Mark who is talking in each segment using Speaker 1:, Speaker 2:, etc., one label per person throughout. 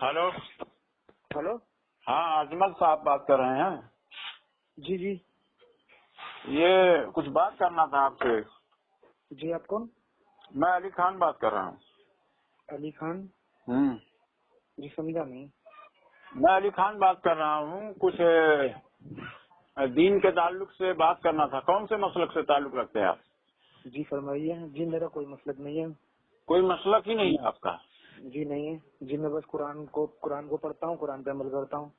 Speaker 1: Hello
Speaker 2: hello.
Speaker 1: हाँ, अजमल साहब बात कर रहे हैं।
Speaker 2: जी जी
Speaker 1: ये कुछ बात करना था आपसे।
Speaker 2: जी, आप कौन?
Speaker 1: मैं अली खान बात कर रहा हूँ।
Speaker 2: अली खान?
Speaker 1: हम्म,
Speaker 2: जी, समझा नहीं।
Speaker 1: मैं अली खान बात कर रहा हूँ। कुछ दीन के ताल्लुक से बात करना था। कौन से मसलक से ताल्लुक रखते हैं आप?
Speaker 2: जी फरमाइए। जी, मेरा कोई मसलक नहीं है।
Speaker 1: कोई मसलक ही नहीं है आपका?
Speaker 2: जी नहीं है जी, मैं बस कुरान को पढ़ता हूँ, कुरान पे अमल करता हूँ।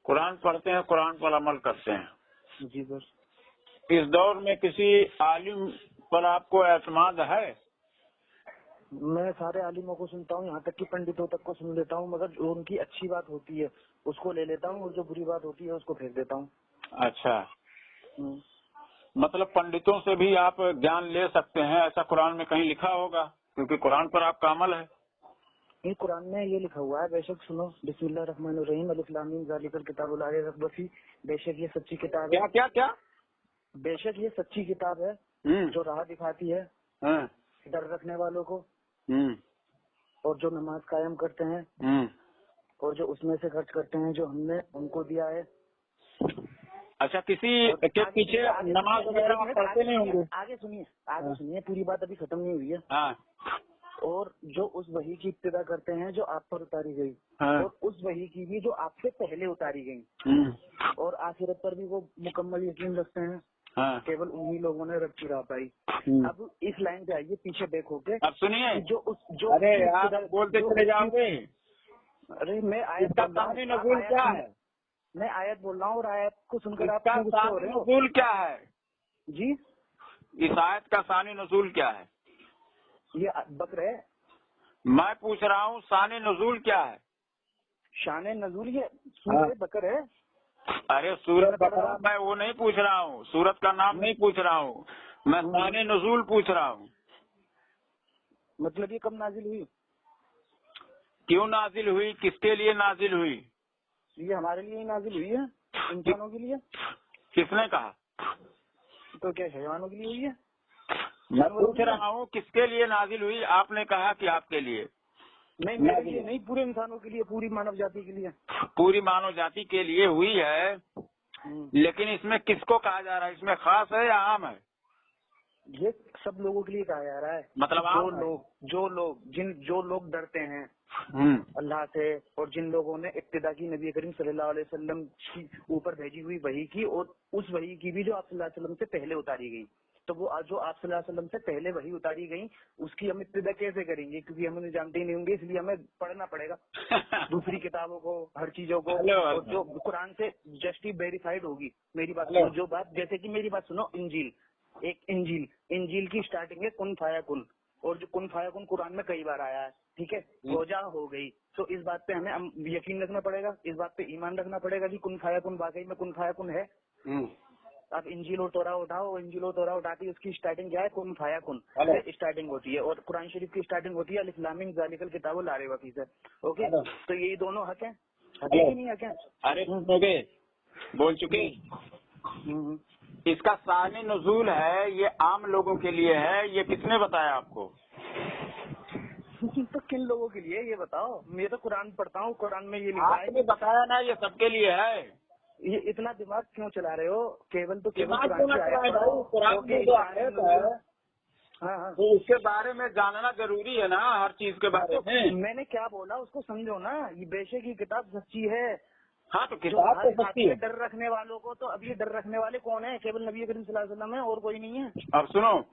Speaker 1: कुरान पढ़ते हैं, कुरान पर अमल करते हैं।
Speaker 2: जी बस।
Speaker 1: इस दौर में किसी आलिम पर आपको एतमाद है?
Speaker 2: मैं सारे आलिमों को सुनता हूँ, यहाँ तक कि पंडितों तक को सुन लेता हूँ, मगर जो उनकी अच्छी बात होती है उसको ले लेता हूँ और जो बुरी बात होती है उसको फेंक देता हूँ।
Speaker 1: अच्छा, मतलब पंडितों से भी आप ज्ञान ले सकते हैं, ऐसा कुरान में कहीं लिखा होगा? क्योंकि कुरान पर आपका अमल है।
Speaker 2: ये कुरान में ये लिखा हुआ है, बेशक सुनो, बिस्मिल्लाहिर्रहमानिर्रहीम, अलिफ लाम मीम ज़ालिकल किताबु ला रैब फीह। बेशक ये सच्ची किताब है।
Speaker 1: क्या क्या क्या?
Speaker 2: बेशक ये सच्ची किताब है जो राह दिखाती है
Speaker 1: हाँ,
Speaker 2: डर रखने वालों को,
Speaker 1: हम्म,
Speaker 2: और जो नमाज कायम करते हैं और जो उसमें से खर्च करते हैं जो हमने उनको दिया है।
Speaker 1: अच्छा, किसी के पीछे नमाज वगैरह आप पढ़ते नहीं होंगे?
Speaker 2: आगे सुनिए, पूरी बात अभी खत्म नहीं हुई है।
Speaker 1: हाँ,
Speaker 2: और जो उस वही की इब्तिदा करते हैं जो आप पर उतारी गई,
Speaker 1: हाँ,
Speaker 2: और उस वही की भी जो आपसे पहले उतारी गई, और आखिरत पर भी वो मुकम्मल यकीन रखते हैं।
Speaker 1: हाँ,
Speaker 2: केवल उन्हीं लोगों ने रब की राह पाई। अब इस लाइन पे आइए, पीछे देखोगे।
Speaker 1: अब सुनिए।
Speaker 2: जो
Speaker 1: अरे आप बोलते चले जाओगे।
Speaker 2: अरे मैं आयत
Speaker 1: इसका
Speaker 2: बोल रहा हूँ,
Speaker 1: सानी
Speaker 2: आप
Speaker 1: नजूल
Speaker 2: आयत
Speaker 1: क्या
Speaker 2: सुन,
Speaker 1: है?
Speaker 2: मैं आयत बोल रहा हूँ और आयत को सुनकर आप
Speaker 1: इसका
Speaker 2: क्यों गुस्से हो
Speaker 1: सानी
Speaker 2: रहे हो?
Speaker 1: नजूल क्या है?
Speaker 2: जी,
Speaker 1: इस आयत का सानी नजूल क्या है?
Speaker 2: ये बकर है।
Speaker 1: मैं पूछ रहा हूँ सानी नजूल क्या है?
Speaker 2: शान नजूल ये सूरह बकर है।
Speaker 1: अरे सूरत बकरा मैं वो नहीं पूछ रहा हूँ, सूरत का नाम नहीं पूछ रहा हूँ, मैं सानी नजूल पूछ रहा हूँ।
Speaker 2: मतलब ये कब नाजिल हुई?
Speaker 1: क्यों नाजिल हुई? किसके लिए नाजिल हुई?
Speaker 2: ये हमारे लिए ही नाजिल हुई है, इंसानों के लिए।
Speaker 1: किसने कहा?
Speaker 2: तो क्या हैवानों के लिए हुई है?
Speaker 1: मैं पूछ रहा हूँ किसके लिए नाजिल हुई? आपने कहा कि आपके लिए।
Speaker 2: नहीं, मेरे लिए नहीं, पूरे इंसानों के लिए, पूरी मानव जाति के लिए।
Speaker 1: पूरी मानव जाति के लिए हुई है, लेकिन इसमें किसको कहा जा रहा है? इसमें खास है या आम है?
Speaker 2: ये सब लोगों के लिए कहा जा रहा है।
Speaker 1: मतलब
Speaker 2: जो लोग डरते हैं अल्लाह से, और जिन लोगों ने इब्तिदा की नबी करीम सल्लल्लाहु अलैहि वसल्लम की ऊपर भेजी हुई वही की, और उस वही की भी जो आप सल्लल्लाहु अलैहि वसल्लम से पहले उतारी गई। तो वो जो आप सल्लल्लाहु अलैहि वसल्लम से पहले वही उतारी गई, उसकी हम इब्तिदा कैसे करेंगे? क्योंकि हम उन्हें जानते ही नहीं होंगे, इसलिए हमें पढ़ना पड़ेगा दूसरी किताबों को, हर चीजों को। और जो कुरान से जस्टिस वेरीफाइड होगी। मेरी बात सुनो, जो बात, जैसे कि मेरी बात सुनो, इंजील की स्टार्टिंग है कुन फाया कुन, और जो कुन फाया कुन कुरान में कई बार आया है, ठीक है, रोजा हो गई। तो इस बात पे हमें यकीन रखना पड़ेगा, इस बात पे ईमान रखना पड़ेगा कि कुन फाया कुन वाकई में कुन फाया कुन है। आप इंजील और तौरा उठाओ, इंजील और तौरा उठाती, उसकी स्टार्टिंग क्या है? कुन फाया कुन से स्टार्टिंग होती है, और कुरान शरीफ की स्टार्टिंग होती है अलिफ लाम मीम ज़ालिकल किताबु ला रैब फीह से। ओके, तो यही दोनों हक है, हक है कि नहीं हक है?
Speaker 1: अरे सुनोगे, बोल चुके। इसका सानी नजूल है, ये आम लोगों के लिए है, ये किसने बताया आपको?
Speaker 2: तो किन लोगों के लिए ये बताओ? मैं तो कुरान पढ़ता हूँ, कुरान में ये लिखा है।
Speaker 1: आपने बताया ना, ये सबके लिए है।
Speaker 2: ये इतना दिमाग क्यों चला रहे हो? केवल तो केवल
Speaker 1: दिमाग क्यों ना चलाए भाई? कुरान में जो आयत है,
Speaker 2: हाँ,
Speaker 1: तो उसके बारे में जानना जरूरी है ना, हर चीज के बारे में।
Speaker 2: मैंने क्या बोला उसको समझो ना। ये बेशक की किताब सच्ची है।
Speaker 1: हाँ, तो किताब तो सच्ची है।
Speaker 2: डर रखने वालों को, तो अब ये डर रखने वाले कौन है? केवल नबी करीम सल्लल्लाहु अलैहि वसल्लम है, और कोई नहीं है।
Speaker 1: अब सुनो,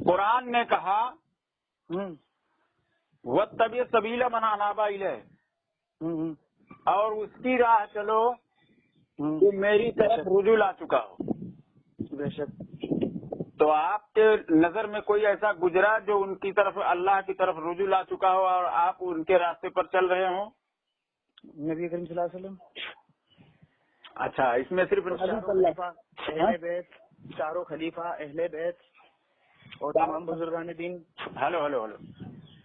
Speaker 1: कुरान ने कहा वत्तबी सबीला मन अनाबा इलैह, और उसकी राह चलो जो मेरी तरफ रुजू ला चुका हो।
Speaker 2: बेशक।
Speaker 1: तो आपके नजर में कोई ऐसा गुजरा जो उनकी तरफ, अल्लाह की तरफ रुजू ला चुका हो और आप उनके रास्ते पर चल रहे हो?
Speaker 2: नबी करीम सल्लल्लाहु अलैहि वसल्लम।
Speaker 1: अच्छा, इसमें सिर्फ
Speaker 2: अहले बैत, चारों खलीफा, अहले बैत और तमाम बुजुर्गान दीन।
Speaker 1: हेलो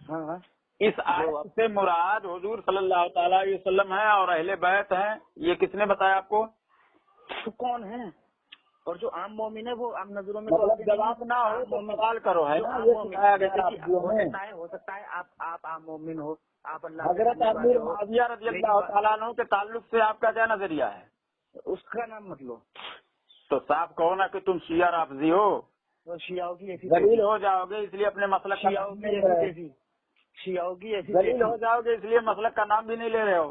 Speaker 2: हाँ,
Speaker 1: इस आयत से मुराद हुजूर सल्लल्लाहु अलैहि वसल्लम है और अहले बैत हैं, ये किसने बताया आपको?
Speaker 2: तो कौन है? और जो आम मोमिन है वो आम नजरों में
Speaker 1: मतलब जवाब ना हो तो सवाल करो, है ना, ये सिखाया गया है।
Speaker 2: हो सकता है आप आम मोमिन हो, आप अल्लाह
Speaker 1: हजरत अमीर मुआविया रज़ियल्लाहु ताला अन्हु के ताल्लुक से आपका क्या नजरिया है?
Speaker 2: उसका नाम मत लो।
Speaker 1: तो साफ कहो ना कि तुम शिया राफजी हो,
Speaker 2: तो शियाओं की ऐसी
Speaker 1: दलील हो जाओगे इसलिए अपने मसलक का
Speaker 2: शियाओं
Speaker 1: नाम
Speaker 2: की
Speaker 1: नहीं ले रहे।
Speaker 2: ऐसी शियाओं की ऐसी
Speaker 1: दलील हो जाओगे इसलिए मसलक का नाम भी नहीं ले रहे हो।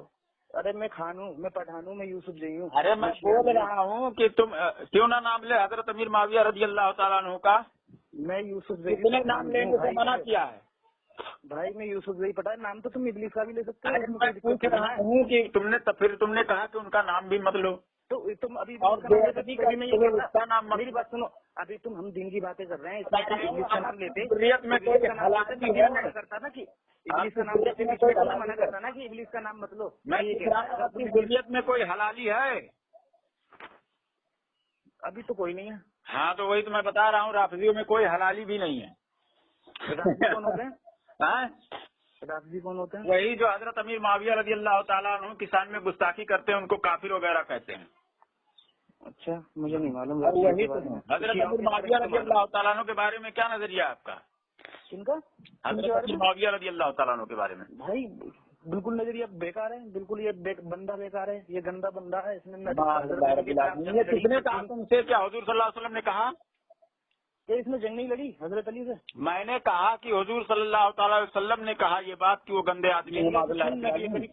Speaker 2: अरे मैं खान हूँ, मैं पठान हूँ, मैं यूसुफ जई हूँ।
Speaker 1: अरे मैं बोल रहा हूँ कि तुम क्यों ना नाम ले हजरत अमीर मुआविया रज़ियल्लाहु ताला अन्हु का।
Speaker 2: मैं यूसुफ जई
Speaker 1: कितने नाम लेने से मना किया है?
Speaker 2: भाई मैं यूसुफ जई पता है, नाम तो तुम इब्लीस का भी ले सकते
Speaker 1: अरे
Speaker 2: हो।
Speaker 1: मैं पूछ रहा हूँ कि तुमने कहा कि उनका नाम भी मत लो,
Speaker 2: तो तुम अभी
Speaker 1: और उसका नाम मत
Speaker 2: मेरी
Speaker 1: लो।
Speaker 2: बात सुनो, अभी तुम हम दिन की बातें कर रहे हैं, इसमें इब्लीस का नाम लेते
Speaker 1: हुर्रियत में कोई हलाली है?
Speaker 2: मना करता ना कि इब्लीस का नाम लेते, मना करता ना कि इब्लीस का नाम मत लो।
Speaker 1: मैं ये कह रहा हूँ आपकी हुर्रियत में कोई हलाली है?
Speaker 2: अभी तो कोई नहीं है।
Speaker 1: हाँ तो वही तो मैं बता रहा हूँ, राफजियों में कोई हलाली भी नहीं है।
Speaker 2: राफजी कौन होते हैं?
Speaker 1: हाँ?
Speaker 2: राफजी कौन होते हैं?
Speaker 1: वही जो हजरत अमीर मुआविया रज़ियल्लाहु ताला अन्हु किसान में गुस्ताखी करते हैं उनको काफिर वगैरह कहते हैं।
Speaker 2: अच्छा, मुझे नहीं मालूम।
Speaker 1: वही तो हजरत अमीर मुआविया रज़ियल्लाहु ताला अन्हु के बारे में क्या नजरिया है आपका?
Speaker 2: किनका?
Speaker 1: हजरत अमीर मुआविया रज़ियल्लाहु ताला अन्हु के बारे में?
Speaker 2: भाई बिल्कुल नजरिया बेकार है, बिल्कुल ये बंदा बेकार है, ये गंदा बंदा है। इसने
Speaker 1: ये किसने कहा तुमसे? क्या हुजूर सल्लल्लाहु अलैहि वसल्लम ने कहा?
Speaker 2: इसने जंग नहीं लड़ी हजरत अली से?
Speaker 1: मैंने कहा कि हुजूर सल्लल्लाहु अलैहि वसल्लम ने कहा ये बात कि वो गंदे आदमी हैं।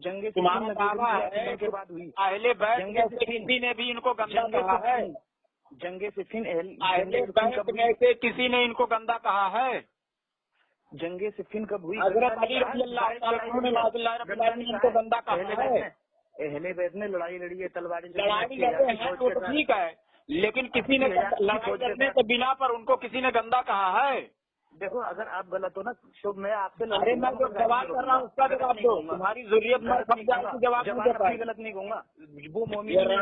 Speaker 2: जंगे
Speaker 1: तुम्हारा दावा है
Speaker 2: के बाद हुई
Speaker 1: अहले बैत में से किसी ने भी इनको गंदा कहा है?
Speaker 2: जंगे सिफिन
Speaker 1: अहले बैत में से किसी ने इनको गंदा कहा है?
Speaker 2: जंगे सिफिन कब हुई?
Speaker 1: हजरत अली रज़ियल्लाहु ताला अन्हु ने माज़ल्लाह रब्बिल आलमीन इनको गंदा कहा है?
Speaker 2: अहले बैत ने लड़ाई लड़ी है, तलवारें
Speaker 1: लड़ाई लड़े हैं वो तो ठीक है, लेकिन किसी ने लड़ाई लड़ने के बिना पर उनको किसी ने गंदा कहा है?
Speaker 2: देखो अगर आप गलत हो ना तो मैं आपसे
Speaker 1: अरे मैं जो सवाल कर रहा हूँ उसका जवाब दो। तुम्हारी जरूरत में सब जवाब नहीं दे पाए।
Speaker 2: गलत नहीं कहूँगा। वो
Speaker 1: जो है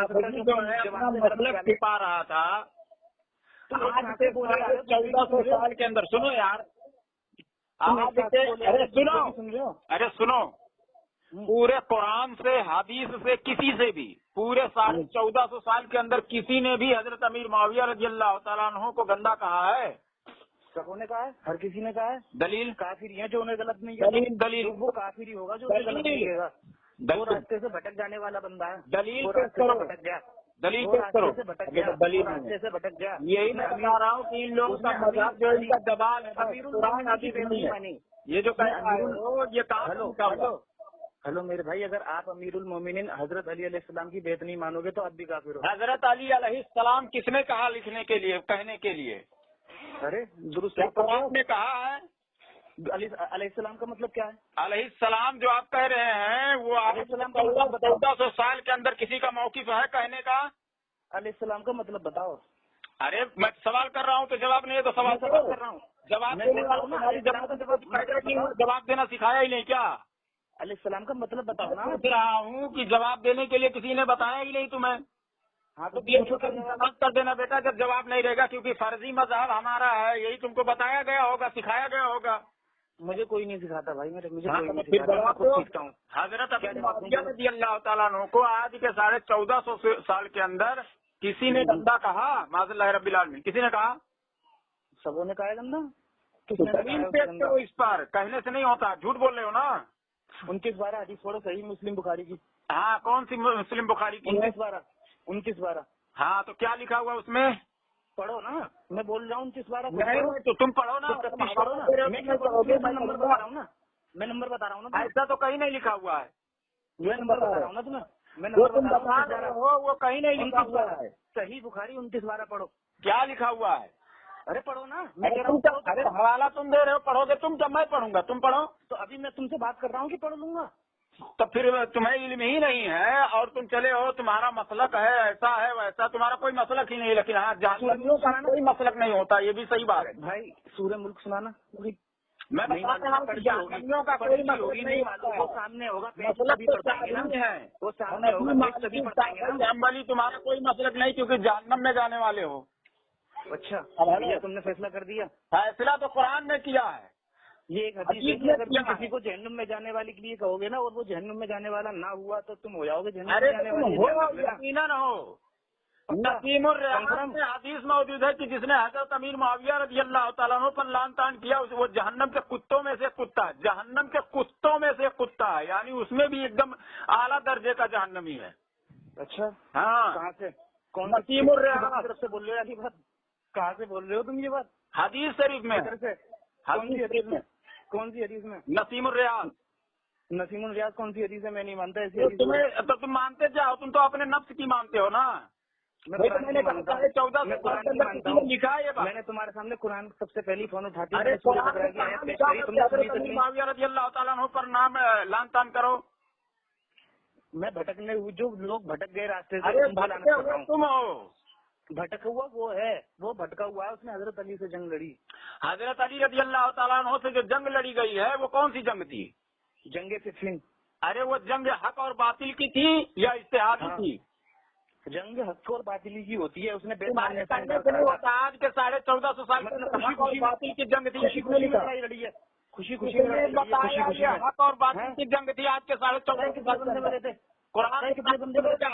Speaker 1: अपना मतलब छिपा रहा था आज से 1400 साल के अंदर। सुनो यार, आज से अरे सुनो, पूरे कुरान से हदीस से किसी से भी पूरे 1400 साल के अंदर किसी ने भी हजरत अमीर मुआविया रज़ियल्लाहु ताला अन्हु को गंदा कहा है?
Speaker 2: सबों ने कहा है, हर किसी ने कहा है।
Speaker 1: दलील?
Speaker 2: काफिर है जो उन्हें गलत नहीं
Speaker 1: दलील दलील
Speaker 2: वो काफिर ही होगा जो उन्हें गलत नहीं कहेगा। वो रास्ते से भटक जाने वाला बंदा है।
Speaker 1: दलील पेश करो,
Speaker 2: भटक गया,
Speaker 1: दलील पेश करो।
Speaker 2: दलील रास्ते से भटक गया।
Speaker 1: यही मैं बता रहा हूँ कि इन लोगों का मजाक जो इनका दबाव है कुरान हदीस नहीं है। ये जो कह रहे हो ये काम।
Speaker 2: हेलो मेरे भाई, अगर आप अमीरुल मोमिनीन हजरत अली अलैहिस्सलाम की बात नहीं मानोगे तो आप भी काफिर हो।
Speaker 1: हजरत अली अलैहिस्सलाम किसने कहा लिखने के लिए, कहने के लिए?
Speaker 2: अरे दुरुस्त
Speaker 1: कुरान ने कहा है।
Speaker 2: अलैहिस्सलाम का मतलब क्या है?
Speaker 1: अलैहिस्सलाम जो आप कह रहे हैं वो 1400 साल के अंदर किसी का मौकिफ है कहने का?
Speaker 2: अलैहिस्सलाम का मतलब बताओ।
Speaker 1: अरे मैं सवाल कर रहा हूँ तो जवाब नहीं है तो सवाल कर रहा हूँ। जवाब देने वाला हमारी जवाब देना सिखाया ही नहीं क्या?
Speaker 2: अलैहिस्सलाम का मतलब बताओ ना।
Speaker 1: पूछ रहा हूँ कि जवाब देने के लिए किसी ने बताया ही नहीं तुम्हें। हाँ तो जवाब कर देना बेटा जब जवाब नहीं रहेगा, क्योंकि फर्जी मजहब हमारा है, यही तुमको बताया गया होगा, सिखाया गया होगा।
Speaker 2: मुझे कोई नहीं सिखाता भाई, मुझे
Speaker 1: हाँ,
Speaker 2: कोई नहीं
Speaker 1: सिखाता। हजरत रज़ियल्लाहु ताला अन्हु को आज के 1450 साल के अंदर किसी ने गंदा कहा? माज़ल्लाह रब्बिल आलमीन, किसी ने कहा?
Speaker 2: सबों ने कहा गंदा।
Speaker 1: तो इस पर कहने से नहीं होता, झूठ बोल रहे हो ना।
Speaker 2: 29-12 हदीस पढ़ो, सही मुस्लिम बुखारी की।
Speaker 1: हाँ कौन सी मुस्लिम बुखारी की?
Speaker 2: 29-12।
Speaker 1: हाँ तो क्या लिखा हुआ उसमें?
Speaker 2: पढ़ो ना, मैं बोल रहा हूँ 29-12।
Speaker 1: नहीं तो तुम पढ़ो ना,
Speaker 2: पढ़ो ना। मैं नंबर बता रहा हूँ ना, मैं नंबर बता रहा हूँ ना।
Speaker 1: ऐसा तो कहीं नहीं लिखा हुआ है।
Speaker 2: मैं नंबर बता रहा हूँ ना तुम्हें, मैं
Speaker 1: जो तुम बता रहे हो वो कहीं नहीं लिखा हुआ है।
Speaker 2: सही बुखारी 29-12 पढ़ो।
Speaker 1: क्या लिखा हुआ है?
Speaker 2: अरे पढ़ो ना।
Speaker 1: अरे हवाला तुम दे रहे हो, पढ़ोगे तुम जब मैं पढ़ूंगा, तुम पढ़ो।
Speaker 2: तो अभी मैं तुमसे बात कर रहा हूँ कि पढ़ लूंगा।
Speaker 1: तो फिर तुम्हें इल्म ही नहीं है और तुम चले हो, तुम्हारा मसलक है ऐसा है वैसा, तुम्हारा कोई मसलक ही नहीं। लेकिन हाँ जहन्नमियों का कोई मसलक नहीं होता, ये भी सही बात है
Speaker 2: भाई। सूरह मुल्क सुनाना।
Speaker 1: मैं बता रहा हूँ जहन्नमियों का कोई मसलक नहीं होता।
Speaker 2: वो सामने होगा,
Speaker 1: मसलक तो नहीं है,
Speaker 2: वो सामने होगा।
Speaker 1: अम्बली तुम्हारा कोई मसलक नहीं, क्योंकि जहन्नम में जाने वाले हो।
Speaker 2: अच्छा ये तुमने फैसला कर दिया?
Speaker 1: फैसला तो कुरान ने किया है।
Speaker 2: ये एक हदीस है, अगर तुम किसी को जहन्नुम में जाने वाले के लिए कहोगे ना और वो जहन्नुम में जाने वाला ना हुआ तो तुम हो जाओगे जहन्नुम में जाने वाले।
Speaker 1: यकीनन हो, नसीम उर-रेहान में हदीस मौजूद है कि जिसने हजरत अमीर मुआविया रजी अल्लाह तआला अन्हु पर लान तान किया वो जहन्नम के कुत्तों में से कुत्ता है, जहन्नम के कुत्तों में से कुत्ता है, यानी उसमें भी एकदम आला दर्जे का जहन्नमी है।
Speaker 2: अच्छा,
Speaker 1: हाँ,
Speaker 2: कहाँ से, कौन
Speaker 1: नसीम उर-रेहान
Speaker 2: तरफ से बोल रहे हो? बात कहाँ से बोल रहे हो तुम ये बात?
Speaker 1: हदीस शरीफ में,
Speaker 2: कौन सी हदीस में? कौन सी हदीस में?
Speaker 1: नसीम उर-रेहान।
Speaker 2: नसीमुल रियाज कौन सी हदीस है? मैं नहीं मानता ऐसी
Speaker 1: तो
Speaker 2: हदीस।
Speaker 1: तुम्हें तो तुम मानते जाओ, तुम तो अपने नफ्स की मानते हो ना। मैंने कहा 14 साल के अंदर किसी ने लिखा है ये बात।
Speaker 2: मैंने तुम्हारे सामने कुरान सबसे पहली फोन उठाती
Speaker 1: अरे मुआविया रजी अल्लाह तआला अन्हु पर नाम लान तान करो।
Speaker 2: मैं भटकने, जो लोग भटक गए रास्ते से,
Speaker 1: अरे
Speaker 2: उनको लानत कर रहा हूं।
Speaker 1: तुम हो
Speaker 2: भटका हुआ वो है, वो भटका हुआ है, उसने हजरत अली से जंग लड़ी।
Speaker 1: हजरत अली रजी अल्लाह तआला अन्हु से जो जंग लड़ी गई है वो कौन सी जंग थी?
Speaker 2: जंगे सिफिन।
Speaker 1: अरे वो जंग हक और बातिल की थी या इज्तिहादी थी?
Speaker 2: जंग हक और बातिल की होती है, उसने
Speaker 1: तुम्हारे कहने से नहीं होता। आज के 1450 साल के अंदर हक और बातिल की जंग थी।
Speaker 2: खुशी खुशी में लड़ाई लड़ी है, खुशी खुशी में लड़ाई लड़ी है, खुशी खुशी में।
Speaker 1: हक और बातिल की जंग थी आज के 1450 साल
Speaker 2: बंदे मरे थे
Speaker 1: कुरान
Speaker 2: कितने बंदे मरे थे?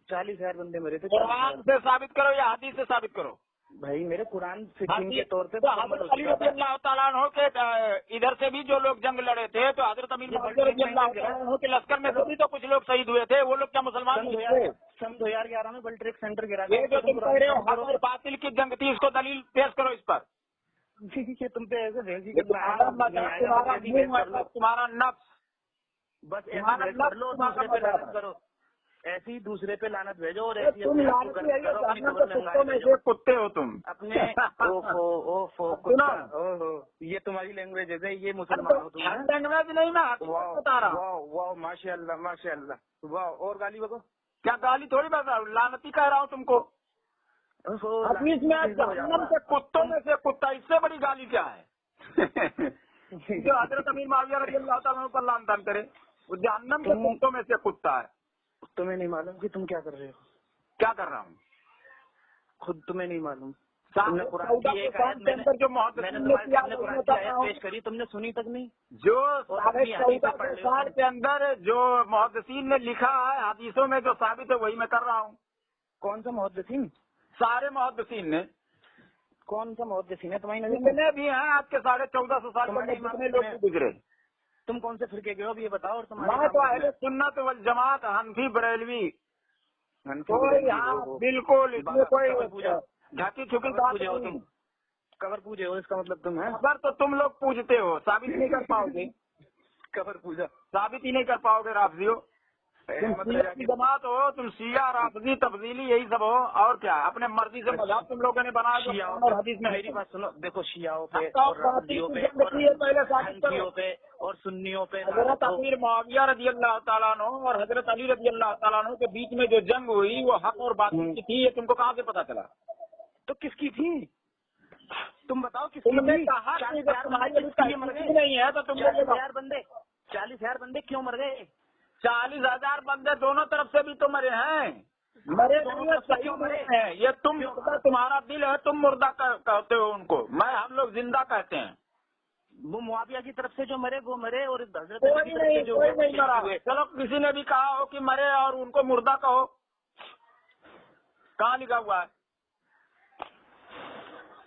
Speaker 2: 40,000 बंदे मरे थे।
Speaker 1: कुरान से साबित करो या हदीस से साबित करो।
Speaker 2: भाई मेरे कुरान फिकिंग के तौर पे
Speaker 1: तो हजरत अली रज़ी अल्लाह तआला अन्हु के इधर से भी जो लोग जंग लड़े थे तो हजरत अमीर मुआविया रज़ी अल्लाह तआला अन्हु के लश्कर में से भी तो कुछ लोग शहीद हुए थे। वो लोग क्या मुसलमान थे?
Speaker 2: सन 2011 में वर्ल्ड ट्रेड सेंटर गिरा।
Speaker 1: ये जो तुम कह रहे हो हक और बातिल की जंग थी, इसको दलील पेश करो इस पर।
Speaker 2: तुम पे ऐसे भेजी
Speaker 1: तुम्हारा नफ्स
Speaker 2: बस ऐसे कर लो, दूसरे पे लानत करो, ऐसे ही दूसरे पे लानत भेजो और ऐसी
Speaker 1: कुत्ते हो तुम
Speaker 2: अपने। ओफो ओहो, ये तुम्हारी लैंग्वेज है, ये मुसलमान हो तुम?
Speaker 1: लैंग्वेज नहीं ना, बता रहा।
Speaker 2: वाह माशाल्लाह माशाल्लाह, वाह। और गाली बको?
Speaker 1: क्या गाली थोड़ी बता, लानती कह रहा हूँ तुमको। हदीस में जहन्नम के कुत्तों में से कुत्ता, इससे बड़ी गाली क्या है? जो हजरत अमीर मुआविया रज़ी अल्लाह तआला अन्हु पर लान तान करे, वो जहन्नम के कुत्तों में से कुत्ता है।
Speaker 2: तुम्हें नहीं मालूम कि तुम क्या कर रहे हो?
Speaker 1: क्या कर रहा हूँ?
Speaker 2: खुद तुम्हें नहीं मालूम।
Speaker 1: तुमने कुरान की एक आयत जो
Speaker 2: मैंने तुम्हारे सामने कुरान की आयत पेश करी, तुमने सुनी तक नहीं?
Speaker 1: जो 14 साल के अंदर जो मुहद्दिसीन ने लिखा है हदीसों में जो साबित है वही मैं कर रहा हूँ।
Speaker 2: कौन सा मुहद्दिसीन?
Speaker 1: सारे मुहद्दिसीन ने।
Speaker 2: कौन सा मुहद्दिसीन है तुम्हारी नजर में?
Speaker 1: जितने भी हैं आज के 1450 साल में जितने लोग गुजरे।
Speaker 2: तुम कौन से फिरके गए हो ये बताओ। और
Speaker 1: मैं तो अहले सुन्नत वल जमात, हनफी बरेलवी। बिल्कुल, इसमें कोई ढकी छुपी बात नहीं।
Speaker 2: कबर पूजे हो इसका मतलब तुम है?
Speaker 1: कबर तो तुम लोग पूजते हो, साबित नहीं कर पाओगे।
Speaker 2: कबर पूजा
Speaker 1: साबित ही नहीं कर पाओगे राफजियो। तुम जमात हो, तुम शिया, राफजी, तब्दीली, यही सब हो। और क्या अपने मर्जी से मजाक तुम लोगों ने बनाया और हदीस में।
Speaker 2: मेरी बात सुनो, देखो शियाओं पे और राफजियों पे और हनफियों पे और सुन्नियों पे
Speaker 1: हजरत अमीर मुआविया रज़ी अल्लाह तआला अन्हु और हजरत अली रज़ी अल्लाह तआला अन्हु के बीच में जो जंग हुई वो हक और बातिल की थी। ये तुमको कहाँ से पता चला?
Speaker 2: तो किसकी थी? तुम बताओ किसकी
Speaker 1: थी?
Speaker 2: तुम्हारी
Speaker 1: नहीं है तो तुम
Speaker 2: 40,000 बंदे क्यों मर गए?
Speaker 1: 40,000 बंदे दोनों तरफ से भी तो मरे हैं। मरे क्यों मरे हैं? ये तुम्हारा दिल है, तुम मुर्दा कहते हो उनको, हम लोग जिंदा कहते हैं।
Speaker 2: वो मुआविया की तरफ से जो मरे वो मरे और हजरत
Speaker 1: कोई नहीं मरा। चलो किसी ने भी कहा हो कि मरे और उनको मुर्दा कहो, कहाँ लिखा हुआ है?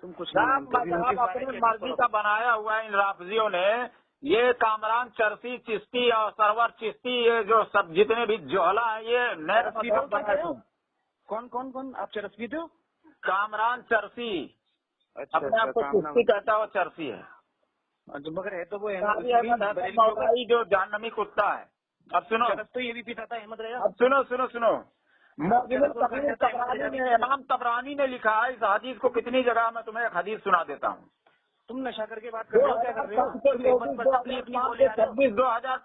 Speaker 2: तुम कुछ
Speaker 1: अपनी मर्जी का बनाया हुआ है इन राफजियों ने। ये कामरान चरसी, चिश्ती और सरवर चिश्ती, ये जो सब जितने भी जोहला है ये नए।
Speaker 2: कौन कौन कौन आप चरस पीते हो?
Speaker 1: कामरान चरसी। अपने आपको चिश्ती कहता है, चरसी है।
Speaker 2: मगर है तो वो
Speaker 1: जो जहन्नमी कुत्ता है। अब सुनो,
Speaker 2: तो ये भी पीता था अहमद रजा।
Speaker 1: अब सुनो इमाम तबरानी ने लिखा है इस हदीस को कितनी जगह। मैं तुम्हें एक हदीस सुना देता हूँ।
Speaker 2: तुम नशा करके बात कर रहे हो, क्या कर रहे हो?
Speaker 1: 26 2000